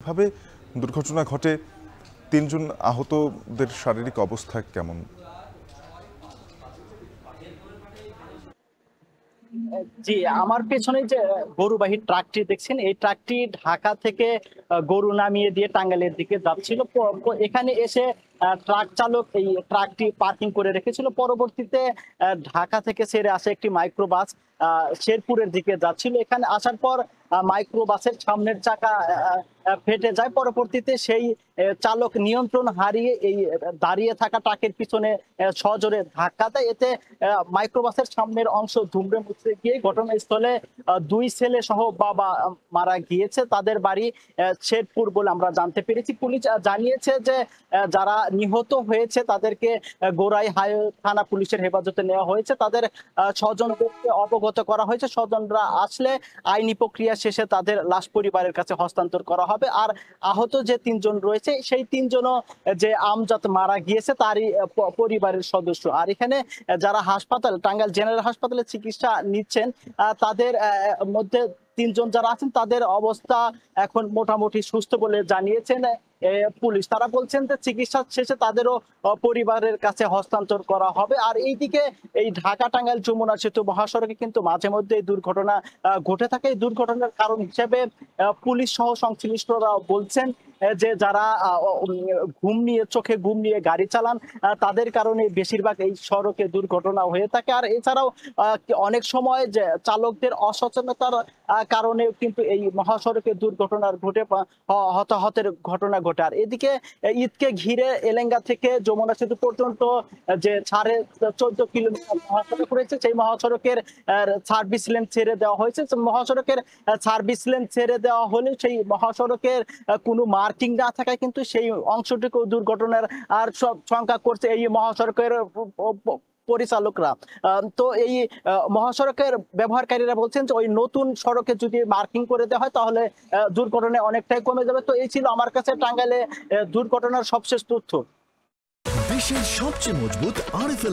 ভাবে দুর্ঘটনা ঘটে, ৩ জন আহতদের শারীরিক অবস্থা কেমন? জি, আমার পেছনে যে গরুবাহী ট্রাকটি দেখছেন, এই ট্রাকটি ঢাকা থেকে গরু নামিয়ে দিয়ে টাঙ্গাইলের দিকে যাচ্ছিল। এখানে এসে ট্রাক চালক এই ট্রাকটি পার্কিং করে রেখেছিল। পরবর্তীতে ঢাকা থেকে ছেড়ে আসে একটি মাইক্রোবাস শেরপুরের দিকে যাচ্ছিল। এখানে আসার পর মাইক্রোবাসের সামনের চাকা ফেটে যায়। পরবর্তীতে সেই চালক নিয়ন্ত্রণ হারিয়ে এই দাঁড়িয়ে থাকা ট্রাকের পিছনে সজোরে ধাক্কা দেয়। এতে মাইক্রোবাসের সামনের অংশ দুমড়ে মুচড়ে গিয়ে ঘটনাস্থলে ২ ছেলে সহ বাবা মারা গিয়েছে। তাদের বাড়ি শেরপুর বলে আমরা জানতে পেরেছি। পুলিশ জানিয়েছে যে যারা নিহত হয়েছে তাদেরকে গোরাই হাই থানা পুলিশের হেফাজতে নেওয়া হয়েছে। তাদের স্বজনদেরকে অবগত করা হয়েছে। স্বজনরা আসলে আইনি প্রক্রিয়া শেষে তাদের লাশ পরিবারের কাছে হস্তান্তর করা হবে। আর আহত যে ৩ জন রয়েছে সেই ৩ জনও যে আমজাদ মারা গিয়েছে তারই পরিবারের সদস্য। আর এখানে যারা হাসপাতাল টাঙ্গাইল জেনারেল হাসপাতালে চিকিৎসা নিচ্ছেন তাদের মধ্যে ৩ জন যারা আছেন তাদের অবস্থা এখন মোটামুটি সুস্থ বলে জানিয়েছেন পুলিশ। তারা বলছেন যে চিকিৎসা শেষে তাদেরও পরিবারের কাছে হস্তান্তর করা হবে। আর এইদিকে এই ঢাকা টাঙ্গাইল যমুনা সেতু মহাসড়কে কিন্তু মাঝে মধ্যে এই দুর্ঘটনা ঘটে থাকে। এই দুর্ঘটনার কারণ হিসেবে পুলিশ সহ সংশ্লিষ্টরা বলছেন যে যারা চোখে ঘুম নিয়ে গাড়ি চালান তাদের কারণে বেশিরভাগ এই সড়কে দুর্ঘটনা হয়ে থাকে। আর এছাড়াও অনেক সময় যে চালকদের অসচেতনতার কারণে কিন্তু এই মহাসড়কে দুর্ঘটনার হতাহতের ঘটনা ঘটে। আর এদিকে ঈদকে ঘিরে এলেঙ্গা থেকে যমুনা সেতু পর্যন্ত যে 14.5 কিলোমিটার মহাসড়ক রয়েছে সেই মহাসড়কের সার্ভিস লেন ছেড়ে দেওয়া হয়েছে। মহাসড়কের সার্ভিস লেন ছেড়ে দেওয়া হলে সেই মহাসড়কের কোনো মার্কিং না থাকায় কিন্তু সেই অংশটুকু দুর্ঘটনার আর সব সংখ্যা করছে এই মহাসড়কের পরিচালকরা। তো এই মহাসড়কের ব্যবহারকারীরা বলছেন যে ওই নতুন সড়কে যদি মার্কিং করে দেওয়া হয় তাহলে দুর্ঘটনা অনেকটাই কমে যাবে। তো এই ছিল আমার কাছে টাঙ্গাইলে দুর্ঘটনার সবশেষ তথ্য। দেশের সবচেয়ে মজবুত আরএফএল